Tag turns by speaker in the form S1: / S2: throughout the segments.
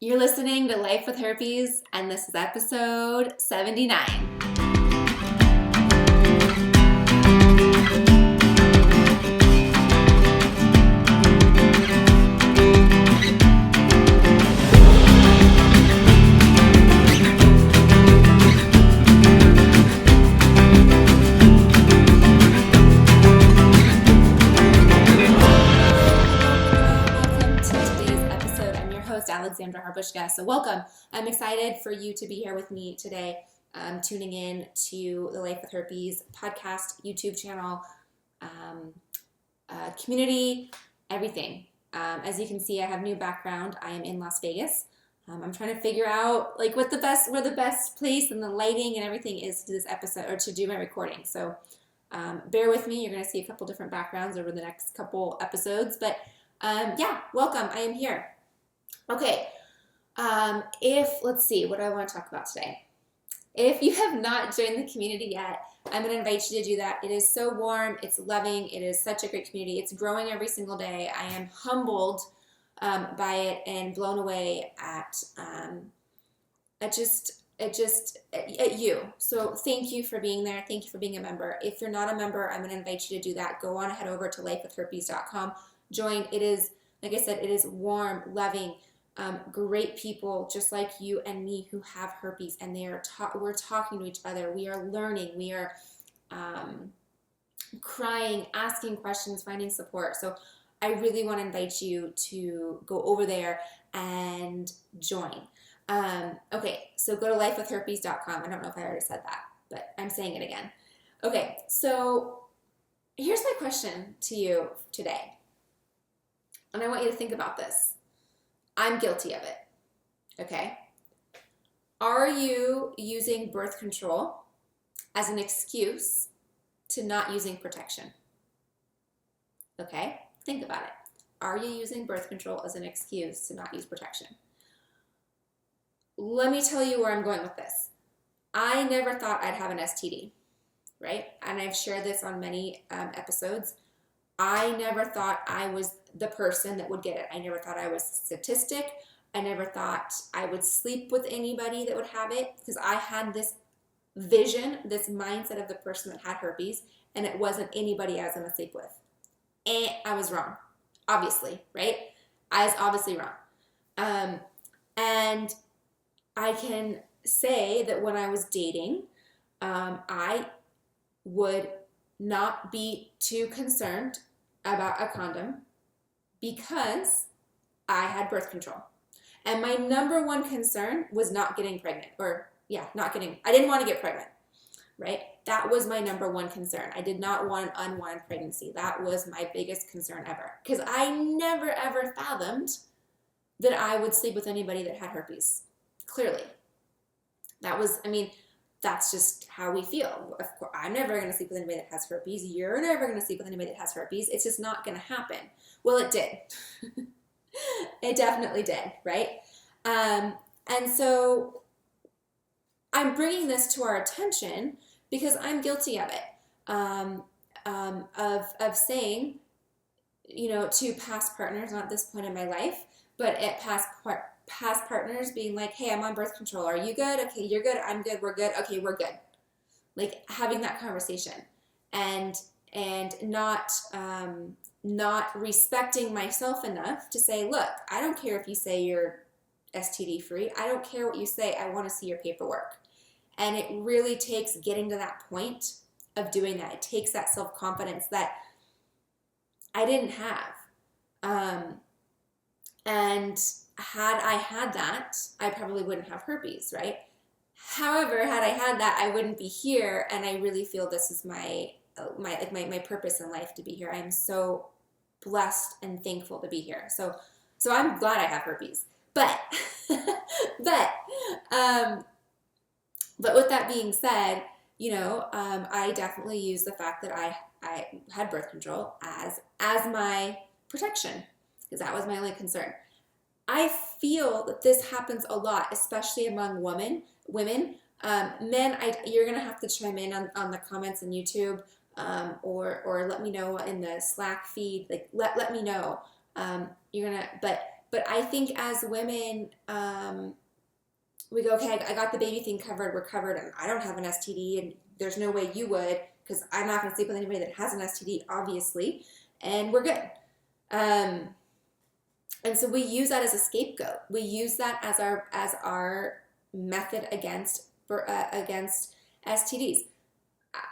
S1: You're listening to Life with Herpes, and this is episode 79. Alexandra Harbushka. So welcome. I'm excited for you to be here with me today, tuning in to the Life with Herpes podcast, YouTube channel, community, everything. As you can see, I have new background. I am in Las Vegas. I'm trying to figure out like where the best place and the lighting and everything is to do this episode or to do my recording. So bear with me. You're going to see a couple different backgrounds over the next couple episodes. But yeah, welcome. I am here. Okay, let's see, what do I want to talk about today? If you have not joined the community yet, I'm going to invite you to do that. It is so warm, it's loving, it is such a great community. It's growing every single day. I am humbled by it and blown away at you. So thank you for being there. Thank you for being a member. If you're not a member, I'm going to invite you to do that. Go on, head over to lifewithherpes.com. Join. It is, like I said, it is warm, loving, great people just like you and me who have herpes, and we're talking to each other. We are learning. We are crying, asking questions, finding support. So I really want to invite you to go over there and join. Okay, so go to lifewithherpes.com. I don't know if I already said that, but I'm saying it again. Okay, so here's my question to you today. And I want you to think about this. I'm guilty of it, okay? Are you using birth control as an excuse to not using protection? Okay, think about it. Are you using birth control as an excuse to not use protection? Let me tell you where I'm going with this. I never thought I'd have an STD, right? And I've shared this on many episodes. I never thought I was the person that would get it. I never thought I was a statistic. I never thought I would sleep with anybody that would have it, because I had this vision, this mindset of the person that had herpes, and it wasn't anybody I was going to sleep with. And I was wrong, obviously, right? I was obviously wrong. And I can say that when I was dating, I would not be too concerned about a condom because I had birth control. And my number one concern was not getting pregnant, I didn't want to get pregnant, right? That was my number one concern. I did not want an unwanted pregnancy. That was my biggest concern ever, because I never ever fathomed that I would sleep with anybody that had herpes. Clearly. That's just how we feel. Of course, I'm never going to sleep with anybody that has herpes. You're never going to sleep with anybody that has herpes. It's just not going to happen. Well, it did. It definitely did, right? And so I'm bringing this to our attention because I'm guilty of it, of saying, to past partners, not at this point in my life, but at past partners being like, hey, I'm on birth control. Are you good? Okay, you're good. I'm good. We're good. Okay, we're good. Like having that conversation and not respecting myself enough to say, look, I don't care if you say you're STD free. I don't care what you say. I want to see your paperwork. And it really takes getting to that point of doing that. It takes that self-confidence that I didn't have. And had I had that, I probably wouldn't have herpes, right? However, had I had that, I wouldn't be here, and I really feel this is my purpose in life, to be here. I am so blessed and thankful to be here. So I'm glad I have herpes. But with that being said, I definitely use the fact that I had birth control as my protection, because that was my only concern. I feel that this happens a lot, especially among women. Men, you're going to have to chime in on the comments on YouTube, or let me know in the Slack feed. Like, let me know. But But I think as women, we go, okay, I got the baby thing covered, we're covered, and I don't have an STD, and there's no way you would, because I'm not going to sleep with anybody that has an STD, obviously, and we're good. And so we use that as a scapegoat. We use that as our method against STDs.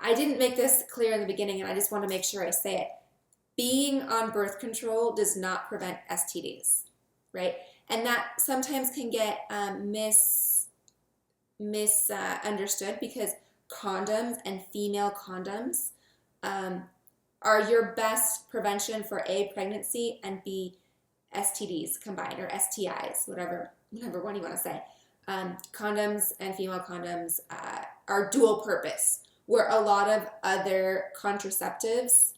S1: I didn't make this clear in the beginning, and I just want to make sure I say it. Being on birth control does not prevent STDs, right? And that sometimes can get misunderstood because condoms and female condoms are your best prevention for A, pregnancy, and B, STDs combined, or STIs, whatever one you want to say. Condoms and female condoms are dual purpose, where a lot of other contraceptives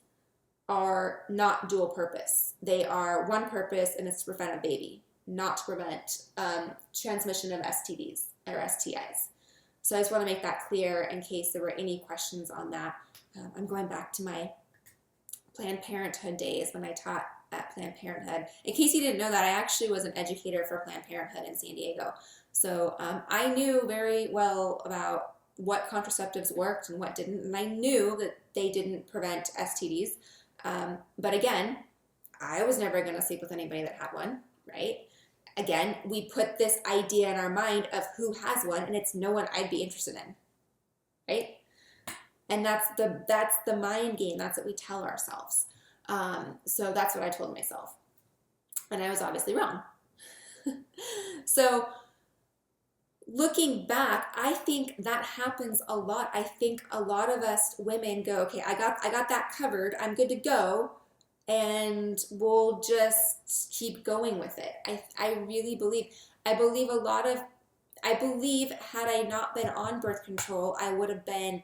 S1: are not dual purpose. They are one purpose, and it's to prevent a baby, not to prevent transmission of STDs or STIs. So I just want to make that clear in case there were any questions on that. I'm going back to my Planned Parenthood days when I taught at Planned Parenthood. In case you didn't know that, I actually was an educator for Planned Parenthood in San Diego. So I knew very well about what contraceptives worked and what didn't, and I knew that they didn't prevent STDs. But again, I was never going to sleep with anybody that had one, right? Again, we put this idea in our mind of who has one, and it's no one I'd be interested in, right? And that's the mind game. That's what we tell ourselves. So that's what I told myself. And I was obviously wrong. So looking back, I think that happens a lot. I think a lot of us women go, okay, I got that covered. I'm good to go. And we'll just keep going with it. I really believe, had I not been on birth control, I would have been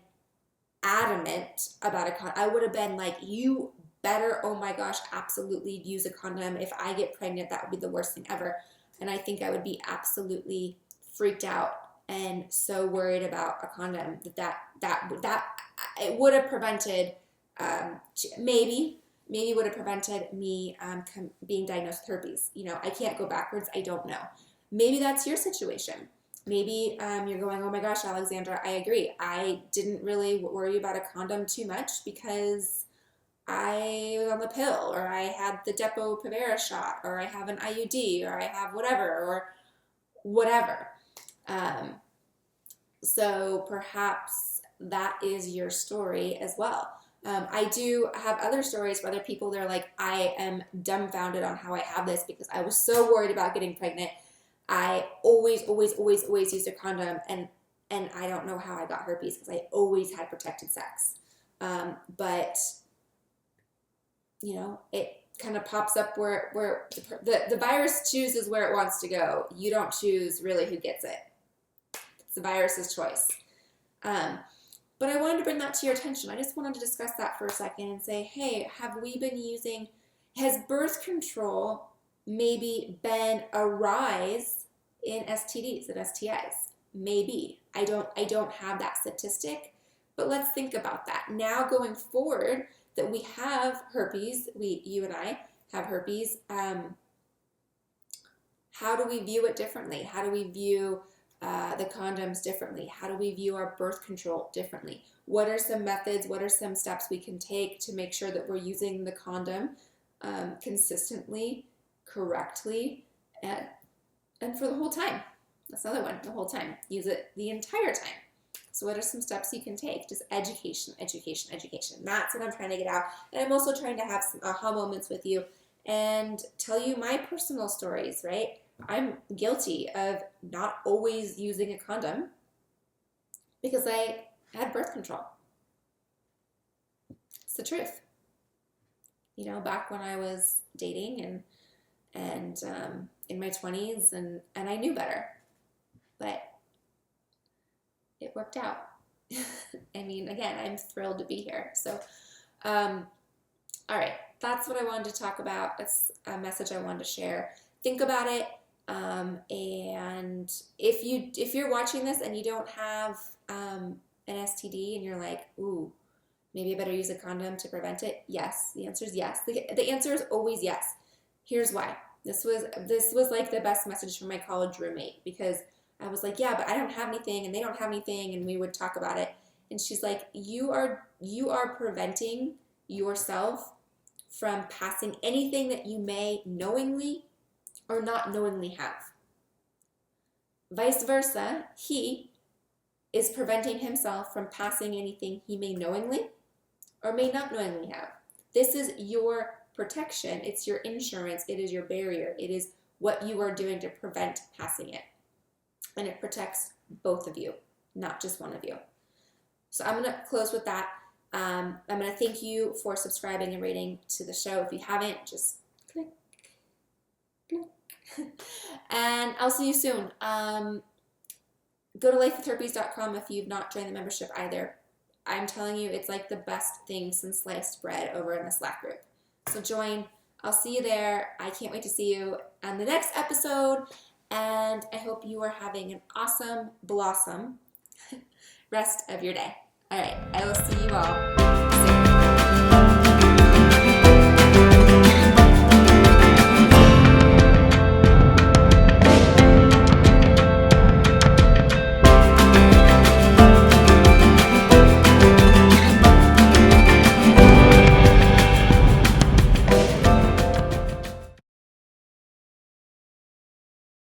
S1: adamant about a condom. I would have been like, you better, oh my gosh, absolutely use a condom. If I get pregnant, that would be the worst thing ever. And I think I would be absolutely freaked out and so worried about a condom that it would have prevented, maybe would have prevented me being diagnosed with herpes. You know, I can't go backwards. I don't know. Maybe that's your situation. Maybe you're going, oh my gosh, Alexandra, I agree. I didn't really worry about a condom too much because I was on the pill, or I had the Depo-Provera shot, or I have an IUD, or I have whatever. So perhaps that is your story as well. I do have other stories for other people. They're like, I am dumbfounded on how I have this because I was so worried about getting pregnant. I always used a condom, and I don't know how I got herpes because I always had protected sex. But you know, it kind of pops up where the virus chooses where it wants to go. You don't choose really who gets it. It's the virus's choice. But I wanted to bring that to your attention. I just wanted to discuss that for a second and say, hey, has birth control maybe been a rise in STDs and STIs? Maybe. I don't have that statistic, but let's think about that. Now going forward that we have herpes, you and I have herpes, how do we view it differently? How do we view the condoms differently? How do we view our birth control differently? What are some methods, what are some steps we can take to make sure that we're using the condom consistently, correctly, and for the whole time? That's another one, the whole time. Use it the entire time. So what are some steps you can take? Just education. That's what I'm trying to get out. And I'm also trying to have some aha moments with you and tell you my personal stories, right? I'm guilty of not always using a condom because I had birth control. It's the truth. You know, back when I was dating and in my 20s, and I knew better, but it worked out. I mean, again, I'm thrilled to be here. So, all right, that's what I wanted to talk about. That's a message I wanted to share. Think about it. And if you're watching this and you don't have an STD and you're like, ooh, maybe I better use a condom to prevent it. Yes, the answer is yes. The answer is always yes. Here's why. This was like the best message from my college roommate, because I was like, yeah, but I don't have anything and they don't have anything, and we would talk about it. And she's like, you are preventing yourself from passing anything that you may knowingly or not knowingly have. Vice versa, he is preventing himself from passing anything he may knowingly or may not knowingly have. This is your protection. It's your insurance. It is your barrier. It is what you are doing to prevent passing it. And it protects both of you, not just one of you. So I'm going to close with that. I'm going to thank you for subscribing and rating to the show. If you haven't, just click. And I'll see you soon. Go to lifewithherpes.com if you've not joined the membership either. I'm telling you, it's like the best thing since sliced bread over in the Slack group. So join. I'll see you there. I can't wait to see you on the next episode. And I hope you are having an awesome blossom rest of your day. All right. I will see you all